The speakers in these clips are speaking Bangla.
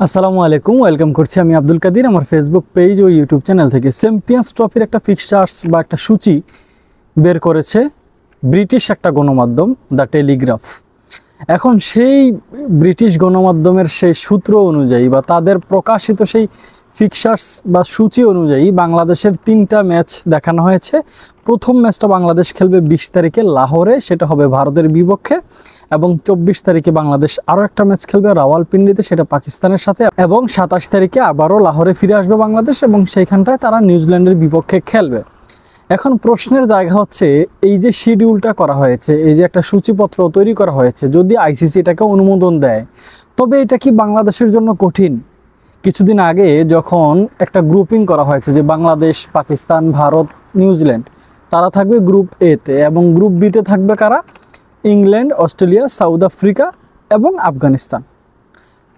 আসসালামু আলাইকুম, ওয়েলকাম করছি আমি আব্দুল কাদির আমার ফেসবুক পেজ ও ইউটিউব চ্যানেল থেকে। চ্যাম্পিয়ন্স ট্রফির একটা ফিক্সার্স বা একটা সূচি বের করেছে ব্রিটিশ একটা গণমাধ্যম দ্য টেলিগ্রাফ। এখন সেই ব্রিটিশ গণমাধ্যমের সেই সূত্র অনুযায়ী বা তাদের প্রকাশিত সেই ফিক্সার্স বা সূচি অনুযায়ী বাংলাদেশের 3টা ম্যাচ দেখানো হয়েছে। প্রথম ম্যাচটা বাংলাদেশ খেলবে 20 তারিখে লাহোরে, সেটা হবে ভারতের বিপক্ষে, এবং 24 তারিখে বাংলাদেশ আরও একটা ম্যাচ খেলবে রাওয়ালপিন্ডিতে, সেটা পাকিস্তানের সাথে, এবং 27 তারিখে আবারও লাহোরে ফিরে আসবে বাংলাদেশ এবং সেইখানটায় তারা নিউজিল্যান্ডের বিপক্ষে খেলবে। এখন প্রশ্নের জায়গা হচ্ছে, এই যে শিডিউলটা করা হয়েছে, এই যে একটা সূচিপত্র তৈরি করা হয়েছে, যদি আইসিসি এটাকে অনুমোদন দেয় তবে এটা কি বাংলাদেশের জন্য কঠিন? কিছুদিন আগে যখন একটা গ্রুপিং করা হয়েছে যে বাংলাদেশ, পাকিস্তান, ভারত, নিউজিল্যান্ড, তারা থাকবে গ্রুপ এতে, এবং গ্রুপ বিতে থাকবে কারা? ইংল্যান্ড, অস্ট্রেলিয়া, সাউথ আফ্রিকা এবং আফগানিস্তান।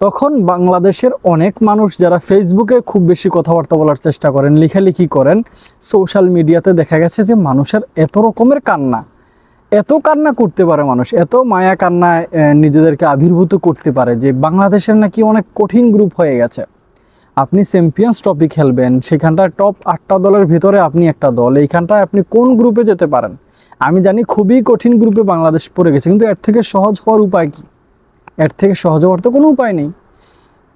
তখন বাংলাদেশের অনেক মানুষ যারা ফেসবুকে খুব বেশি কথাবার্তা বলার চেষ্টা করেন, লেখালেখি করেন, সোশ্যাল মিডিয়াতে দেখা গেছে যে মানুষের এত রকমের কান্না, এত কান্না করতে পারে মানুষ, এত মায়া কান্নায় নিজেদেরকে আবির্ভূত করতে পারে যে বাংলাদেশের নাকি অনেক কঠিন গ্রুপ হয়ে গেছে। আপনি চ্যাম্পিয়ন্স ট্রফি খেলবেন, সেখানটায় টপ 8টা দলের ভিতরে আপনি একটা দল, এইখানটায় আপনি কোন গ্রুপে যেতে পারেন? আমি জানি খুবই কঠিন গ্রুপে বাংলাদেশ পড়ে গেছে, কিন্তু এর থেকে সহজ হওয়ার উপায় কি? এর থেকে সহজ হওয়ার তো কোনো উপায় নেই।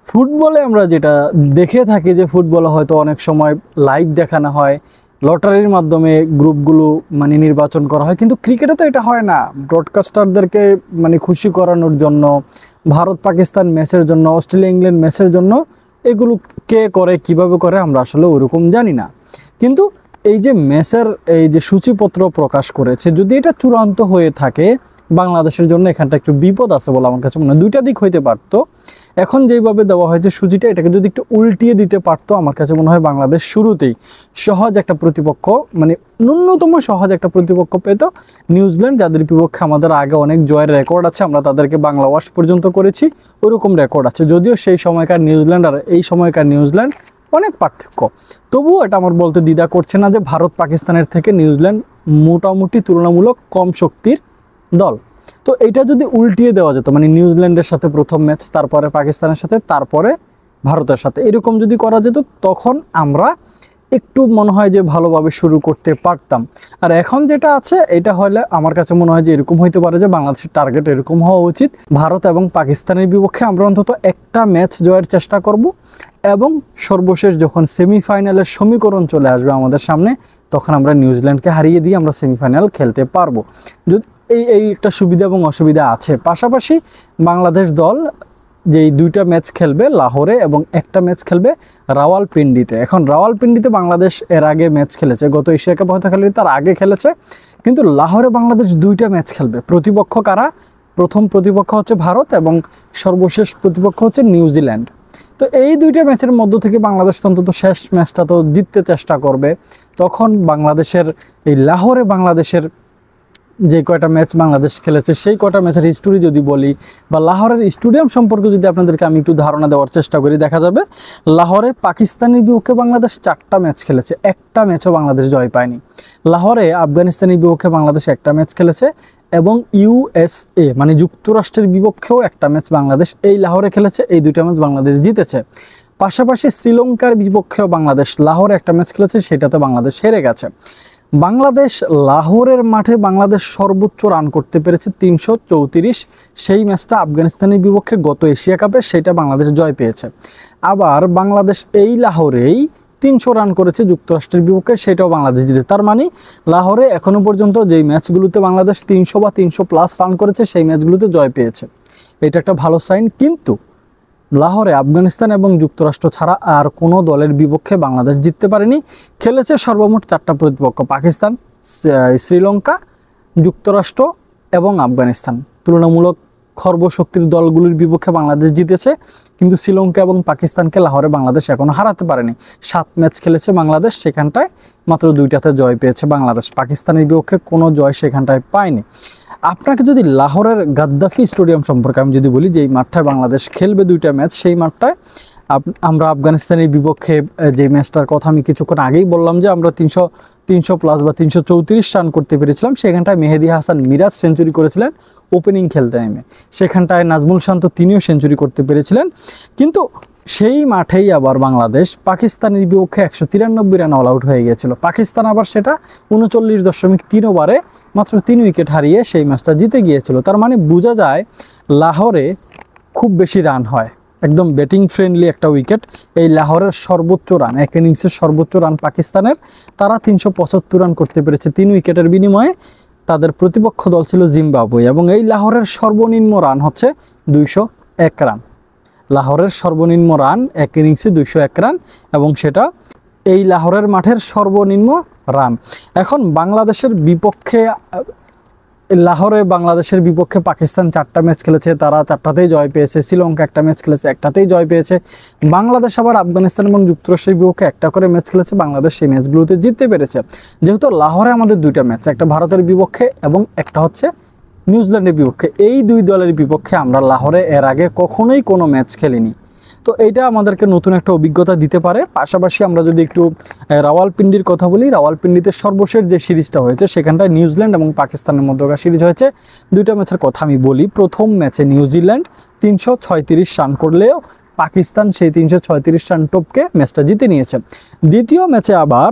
ফুটবলে আমরা যেটা দেখে থাকি যে ফুটবলে হয়তো অনেক সময় লাইভ দেখানো হয়, লটারির মাধ্যমে গ্রুপগুলো নির্বাচন করা হয়, কিন্তু ক্রিকেটে তো এটা হয় না। ব্রডকাস্টারদেরকে খুশি করানোর জন্য, ভারত পাকিস্তান ম্যাচের জন্য, অস্ট্রেলিয়া ইংল্যান্ড ম্যাচের জন্য এগুলো কে করে, কিভাবে করে আমরা আসলে ওরকম জানি না। কিন্তু এই যে ম্যাচের এই যে সূচিপত্র প্রকাশ করেছে, যদি এটা চূড়ান্ত হয়ে থাকে, বাংলাদেশের জন্য এখানটা একটু বিপদ আছে বলে আমার কাছে মনে হয়। দুইটা দিক হইতে পারতো। এখন যেইভাবে দেওয়া হয়েছে সূচিটা, এটাকে যদি একটু উল্টিয়ে দিতে পারতো, আমার কাছে মনে হয় বাংলাদেশ শুরুতেই সহজ একটা প্রতিপক্ষ, ন্যূনতম সহজ একটা প্রতিপক্ষ পেত। নিউজিল্যান্ড, যাদের বিপক্ষে আমাদের আগে অনেক জয়ের রেকর্ড আছে, আমরা তাদেরকে বাংলা ওয়াশ পর্যন্ত করেছি, ওরকম রেকর্ড আছে। যদিও সেই সময়কার নিউজিল্যান্ড আর এই সময়কার নিউজিল্যান্ড অনেক পার্থক্য, তবুও এটা আমার বলতে দ্বিধা করছে না যে ভারত পাকিস্তানের থেকে নিউজিল্যান্ড মোটামুটি তুলনামূলক কম শক্তির দল। তো এটা যদি উল্টিয়ে দেওয়া যেত, নিউজিল্যান্ডের সাথে প্রথম ম্যাচ, তারপরে পাকিস্তানের সাথে, তারপরে ভারতের সাথে, এরকম যদি করা যেত, তখন আমরা একটু মনে হয় যে ভালোভাবে শুরু করতে পারতাম। আর এখন যেটা আছে, এটা হলে আমার কাছে মনে হয় যে এরকম হইতে পারে যে বাংলাদেশের টার্গেট এরকম হওয়া উচিত, ভারত এবং পাকিস্তানের বিপক্ষে আমরা অন্তত একটা ম্যাচ জয়ের চেষ্টা করব, এবং সর্বশেষ যখন সেমিফাইনালের সমীকরণ চলে আসবে আমাদের সামনে, তখন আমরা নিউজিল্যান্ডকে হারিয়ে দিয়ে আমরা সেমিফাইনাল খেলতে পারবো। যদি এই একটা সুবিধা এবং অসুবিধা আছে। পাশাপাশি বাংলাদেশ দল যেই 2টা ম্যাচ খেলবে লাহোরে এবং একটা ম্যাচ খেলবে রাওয়ালপিন্ডিতে। এখন রাওয়ালপিন্ডিতে বাংলাদেশ এর আগে ম্যাচ খেলেছে, গত এশিয়া কাপ হয়তো খেলেনি, তার আগে খেলেছে, কিন্তু লাহোরে বাংলাদেশ 2টা ম্যাচ খেলবে। প্রতিপক্ষ কারা? প্রথম প্রতিপক্ষ হচ্ছে ভারত এবং সর্বশেষ প্রতিপক্ষ হচ্ছে নিউজিল্যান্ড। তো এই 2টা ম্যাচের মধ্য থেকে বাংলাদেশ অন্তত শেষ ম্যাচটা তো জিততে চেষ্টা করবে। তখন বাংলাদেশের এই লাহোরে বাংলাদেশের যে কয়টা ম্যাচ বাংলাদেশ খেলেছে, সেই কয়টা ম্যাচের হিস্টোরি যদি বলি, বা লাহোরের স্টেডিয়াম সম্পর্কে যদি আপনাদেরকে আমি একটু ধারণা দেওয়ার চেষ্টা করি, দেখা যাবে লাহোরে পাকিস্তানের বিপক্ষে বাংলাদেশ 4টা ম্যাচ খেলেছে, একটা ম্যাচও বাংলাদেশ জয় পায়নি। লাহোরে আফগানিস্তানের বিপক্ষে বাংলাদেশ একটা ম্যাচ খেলেছে, এবং ইউএসএ যুক্তরাষ্ট্রের বিপক্ষেও একটা ম্যাচ বাংলাদেশ এই লাহোরে খেলেছে, এই 2টা ম্যাচ বাংলাদেশ জিতেছে। পাশাপাশি শ্রীলঙ্কার বিপক্ষেও বাংলাদেশ লাহোরে একটা ম্যাচ খেলেছে, সেটাতে বাংলাদেশ হেরে গেছে। বাংলাদেশ লাহোরের মাঠে বাংলাদেশ সর্বোচ্চ রান করতে পেরেছে 334, সেই ম্যাচটা আফগানিস্তানের বিপক্ষে গত এশিয়া কাপে, সেটা বাংলাদেশ জয় পেয়েছে। আবার বাংলাদেশ এই লাহোরেই 300 রান করেছে যুক্তরাষ্ট্রের বিপক্ষে, সেটাও বাংলাদেশ জিতেছে। তার লাহোরে এখনো পর্যন্ত যেই ম্যাচগুলোতে বাংলাদেশ 300 বা 300+ রান করেছে, সেই ম্যাচগুলোতে জয় পেয়েছে, এটা একটা ভালো সাইন। কিন্তু লাহোরে আফগানিস্তান এবং যুক্তরাষ্ট্র ছাড়া আর কোনো দলের বিপক্ষে বাংলাদেশ জিততে পারেনি। খেলেছে সর্বমোট 4টা প্রতিপক্ষ, পাকিস্তান, শ্রীলঙ্কা, যুক্তরাষ্ট্র এবং আফগানিস্তান। তুলনামূলক সর্বশক্তির দলগুলির বিপক্ষে বাংলাদেশ জিতেছে, কিন্তু শ্রীলঙ্কা এবং পাকিস্তানকে লাহোরে বাংলাদেশ এখনো হারাতে পারেনি। 7 ম্যাচ খেলেছে বাংলাদেশ, সেখানটায় মাত্র 2টাতে জয় পেয়েছে বাংলাদেশ। পাকিস্তানের বিপক্ষে কোনো জয় সেখানটায় পায়নি। আপনাকে যদি লাহোরের গাদ্দাফি স্টেডিয়াম সম্পর্কে আমি যদি বলি, যে এই মাঠটায় বাংলাদেশ খেলবে 2টা ম্যাচ, সেই মাঠটায় আমরা আফগানিস্তানের বিপক্ষে যে ম্যাচটার কথা আমি কিছুক্ষণ আগেই বললাম যে আমরা 300+ বা 334 রান করতে পেরেছিলাম, সেখানটায় মেহেদী হাসান মিরাজ সেঞ্চুরি করেছিলেন ওপেনিং খেলতে নেমে, সেখানটায় নাজমুল শান্ত তিনিও সেঞ্চুরি করতে পেরেছিলেন। কিন্তু সেই মাঠেই আবার বাংলাদেশ পাকিস্তানের বিপক্ষে 193 রান অল আউট হয়ে গিয়েছিল। পাকিস্তান আবার সেটা 39.3 ওভারে মাত্র 3 উইকেট হারিয়ে সেই ম্যাচটা জিতে গিয়েছিল। তার মানে বোঝা যায় লাহোরে খুব বেশি রান হয়, একদম ব্যাটিং ফ্রেন্ডলি একটা উইকেট। এই লাহোরের সর্বোচ্চ রান, এক ইনিংসের সর্বোচ্চ রান পাকিস্তানের, তারা 375 রান করতে পেরেছে 3 উইকেটের বিনিময়ে। তাদের প্রতিপক্ষ দল ছিল জিম্বাবুয়ে, এবং এই লাহোরের সর্বনিম্ন রান হচ্ছে 201 রান। লাহোরের সর্বনিম্ন রান এক ইনিংসে 201 রান, এবং সেটা এই লাহোরের মাঠের সর্বনিম্ন রান। এখন বাংলাদেশের বিপক্ষে লাহোরে বাংলাদেশের বিপক্ষে পাকিস্তান 4টা ম্যাচ খেলেছে, তারা 4টাতেই জয় পেয়েছে। শ্রীলঙ্কা 1টা ম্যাচ খেলেছে, 1টাতেই জয় পেয়েছে। বাংলাদেশ আবার আফগানিস্তান এবং যুক্তরাষ্ট্রের বিপক্ষে 1টা করে ম্যাচ খেলেছে, বাংলাদেশ সেই ম্যাচগুলোতে জিততে পেরেছে। যেহেতু লাহোরে আমাদের 2টা ম্যাচ, একটা ভারতের বিপক্ষে এবং একটা হচ্ছে নিউজিল্যান্ডের বিপক্ষে, এই 2 দলের বিপক্ষে আমরা লাহোরে এর আগে কখনোই কোনো ম্যাচ খেলিনি। তো এইটা আমাদেরকে নতুন একটা অভিজ্ঞতা দিতে পারে। পাশাপাশি আমরা যদি একটু রাওয়ালপিন্ডির কথা বলি, রাওয়ালপিন্ডিতে সর্বশেষ যে সিরিজটা হয়েছে সেখানটায় নিউজিল্যান্ড এবং পাকিস্তানের মধ্যকার সিরিজ হয়েছে। 2টা ম্যাচের কথা আমি বলি। প্রথম ম্যাচে নিউজিল্যান্ড 336 রান করলেও পাকিস্তান সেই 336 রান টপকে ম্যাচটা জিতে নিয়েছে। দ্বিতীয় ম্যাচে আবার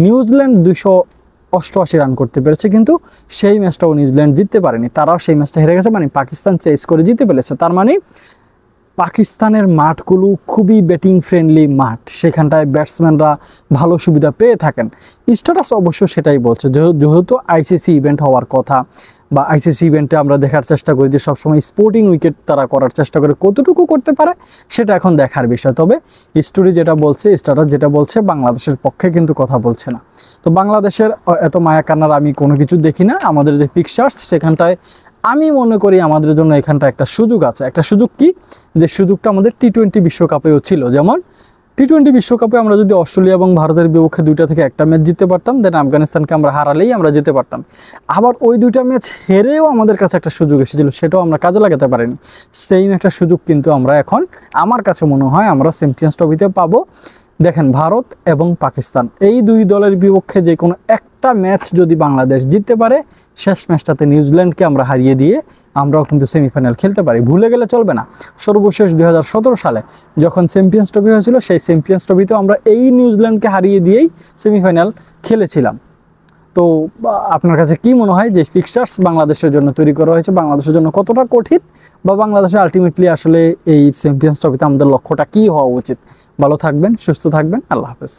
নিউজিল্যান্ড 288 রান করতে পেরেছে, কিন্তু সেই ম্যাচটাও নিউজিল্যান্ড জিততে পারেনি, তারাও সেই ম্যাচটা হেরে গেছে। মানে পাকিস্তান চেস করে জিতে পেরেছে। তার মানে পাকিস্তানের মাঠগুলো খুবই ব্যাটিং ফ্রেন্ডলি মাঠ, সেখানটায় ব্যাটসম্যানরা ভালো সুবিধা পেয়ে থাকেন। স্ট্যাটাস অবশ্য সেটাই বলছে, যেহেতু আইসিসি ইভেন্ট হওয়ার কথা, বা আইসিসি ইভেন্টে আমরা দেখার চেষ্টা করি যে সবসময় স্পোর্টিং উইকেট তারা করার চেষ্টা করে, কতটুকু করতে পারে সেটা এখন দেখার বিষয়। তবে স্টোরি যেটা বলছে, স্ট্যাটাস যেটা বলছে, বাংলাদেশের পক্ষে কিন্তু কথা বলছে না। তো বাংলাদেশের এত মায়া কান্নার আমি কোনো কিছু দেখি না। আমাদের যে ফিক্সার্স সেখানটায় আমি মনে করি আমাদের জন্য এখানটা একটা সুযোগ আছে। একটা সুযোগ কি, যে সুযোগটা আমাদের টি-20 বিশ্বকাপেও ছিল। যেমন টি-20 বিশ্বকাপে আমরা যদি অস্ট্রেলিয়া এবং ভারতের বিপক্ষে 2টা থেকে 1টা ম্যাচ জিততে পারতাম, দেন আফগানিস্তানকে আমরা হারালেই আমরা যেতে পারতাম। আবার ওই 2টা ম্যাচ হেরেও আমাদের কাছে একটা সুযোগ এসেছিল, সেটাও আমরা কাজে লাগাতে পারিনি। সেম একটা সুযোগ কিন্তু আমরা এখন, আমার কাছে মনে হয়, আমরা চ্যাম্পিয়ন্স ট্রফিতে পাবো। দেখেন, ভারত এবং পাকিস্তান এই 2 দলের বিপক্ষে যে কোনো একটা ম্যাচ যদি বাংলাদেশ জিততে পারে, শেষ ম্যাচটাতে নিউজিল্যান্ডকে আমরা হারিয়ে দিয়ে আমরাও কিন্তু সেমিফাইনাল খেলতে পারি। ভুলে গেলে চলবে না, সর্বশেষ 2017 সালে যখন চ্যাম্পিয়ন্স ট্রফি হয়েছিল, সেই চ্যাম্পিয়ন্স ট্রফিতেও আমরা এই নিউজিল্যান্ডকে হারিয়ে দিয়েই সেমিফাইনাল খেলেছিলাম। তো আপনার কাছে কি মনে হয় যে ফিক্সার্স বাংলাদেশের জন্য তৈরি করা হয়েছে, বাংলাদেশের জন্য কতটা কঠিন, বা বাংলাদেশে আলটিমেটলি আসলে এই চ্যাম্পিয়ন্স ট্রফিতে আমাদের লক্ষ্যটা কি হওয়া উচিত? ভালো থাকবেন, সুস্থ থাকবেন, আল্লাহ হাফেজ।